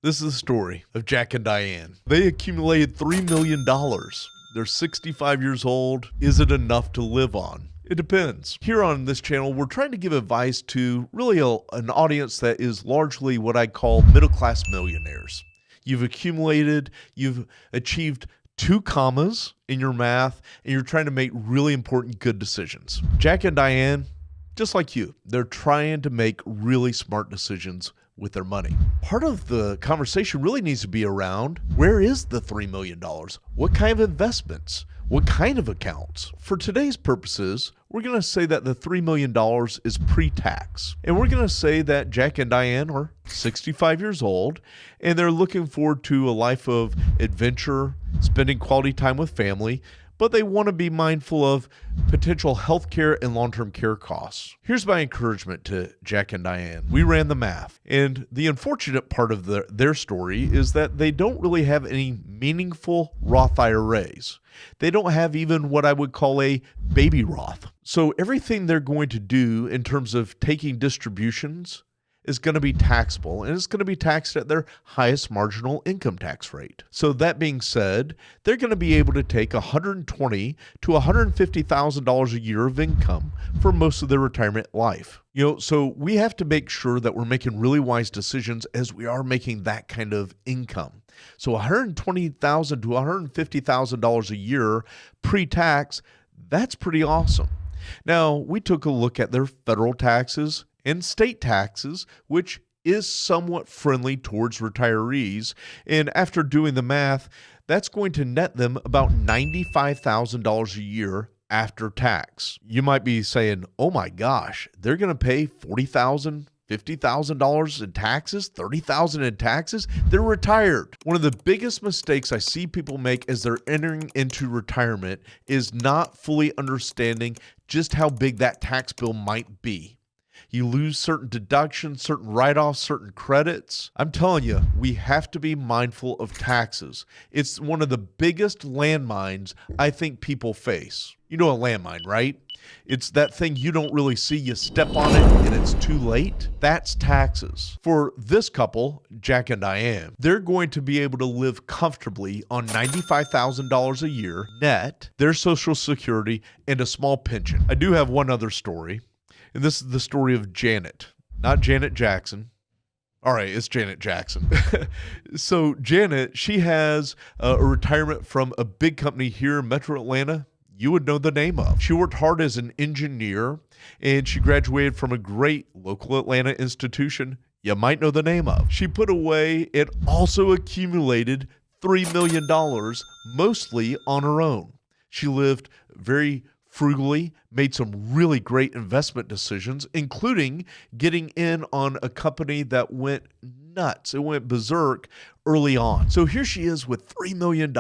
This is the story of Jack and Diane. They accumulated $3 million. They're 65 years old. Is it enough to live on? It depends. Here on this channel, we're trying to give advice to really an audience that is largely what I call middle-class millionaires. You've accumulated, you've achieved 2 commas in your math, and you're trying to make really important, good decisions. Jack and Diane, just like you, they're trying to make really smart decisions with their money. Part of the conversation really needs to be around, where is the $3 million? What kind of investments? What kind of accounts? For today's purposes, we're going to say that the $3 million is pre-tax. And we're going to say that Jack and Diane are 65 years old, and they're looking forward to a life of adventure, spending quality time with family, but they want to be mindful of potential healthcare and long-term care costs. Here's my encouragement to Jack and Diane. We ran the math, and the unfortunate part of their story is that they don't really have any meaningful Roth IRAs. They don't have even what I would call a baby Roth. So everything they're going to do in terms of taking distributions is going to be taxable, and it's going to be taxed at their highest marginal income tax rate. So that being said, they're going to be able to take $120,000 to $150,000 a year of income for most of their retirement life. So we have to make sure that we're making really wise decisions as we are making that kind of income. So $120,000 to $150,000 a year pre-tax, that's pretty awesome. Now, we took a look at their federal taxes and state taxes, which is somewhat friendly towards retirees. And after doing the math, that's going to net them about $95,000 a year after tax. You might be saying, oh my gosh, they're going to pay $40,000, $50,000 in taxes, $30,000 in taxes. They're retired. One of the biggest mistakes I see people make as they're entering into retirement is not fully understanding just how big that tax bill might be. You lose certain deductions, certain write-offs, certain credits. I'm telling you, we have to be mindful of taxes. It's one of the biggest landmines I think people face. You know a landmine, right? It's that thing you don't really see. You step on it and it's too late. That's taxes. For this couple, Jack and Diane, they're going to be able to live comfortably on $95,000 a year net, their Social Security, and a small pension. I do have one other story. And this is the story of Janet, not Janet Jackson. All right, it's Janet Jackson. So Janet, she has a retirement from a big company here in Metro Atlanta you would know the name of. She worked hard as an engineer, and she graduated from a great local Atlanta institution you might know the name of. She put away and also accumulated $3 million, mostly on her own. She lived very frugally, made some really great investment decisions, including getting in on a company that went nuts. It went berserk early on. So here she is with $3 million,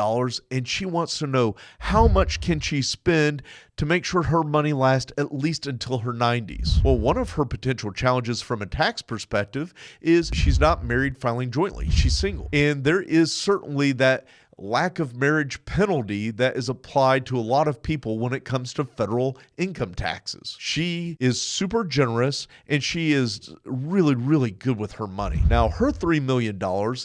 and she wants to know how much can she spend to make sure her money lasts at least until her 90s. Well, one of her potential challenges from a tax perspective is she's not married filing jointly. She's single. And there is certainly that lack of marriage penalty that is applied to a lot of people when it comes to federal income taxes. She is super generous, and she is really, really good with her money. Now, her $3 million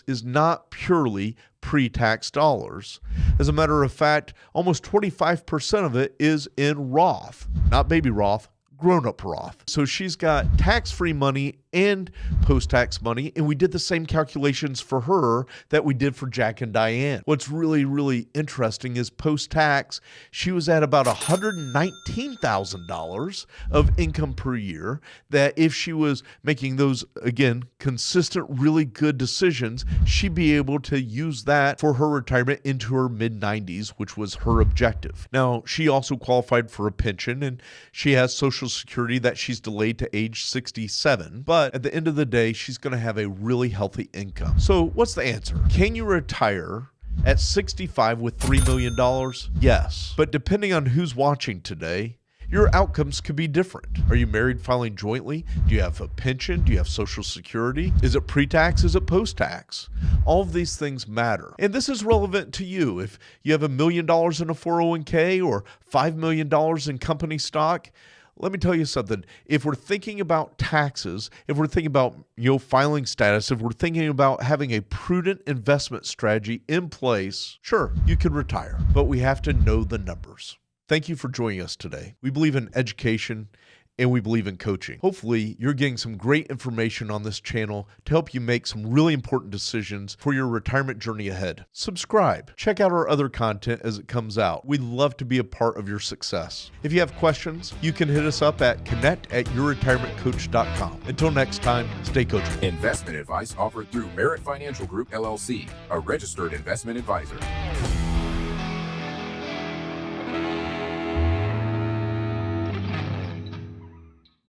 is not purely pre-tax dollars. As a matter of fact, almost 25% of it is in Roth, not baby Roth, grown-up Roth. So she's got tax-free money and post-tax money, and we did the same calculations for her that we did for Jack and Diane. What's really, really interesting is post-tax, she was at about $119,000 of income per year, that if she was making those, again, consistent, really good decisions, she'd be able to use that for her retirement into her mid-90s, which was her objective. Now, she also qualified for a pension, and she has Social Security that she's delayed to age 67, but at the end of the day, she's going to have a really healthy income. So what's the answer? Can you retire at 65 with $3 million? Yes. But depending on who's watching today, your outcomes could be different. Are you married filing jointly? Do you have a pension? Do you have Social Security? Is it pre-tax? Is it post-tax? All of these things matter. And this is relevant to you. If you have $1 million in a 401k or $5 million in company stock, let me tell you something. If we're thinking about taxes, if we're thinking about filing status, if we're thinking about having a prudent investment strategy in place, sure, you can retire, but we have to know the numbers. Thank you for joining us today. We believe in education and we believe in coaching. Hopefully, you're getting some great information on this channel to help you make some really important decisions for your retirement journey ahead. Subscribe. Check out our other content as it comes out. We'd love to be a part of your success. If you have questions, you can hit us up at connect@yourretirementcoach.com. Until next time, stay coachable. Investment advice offered through Merit Financial Group, LLC, a registered investment advisor.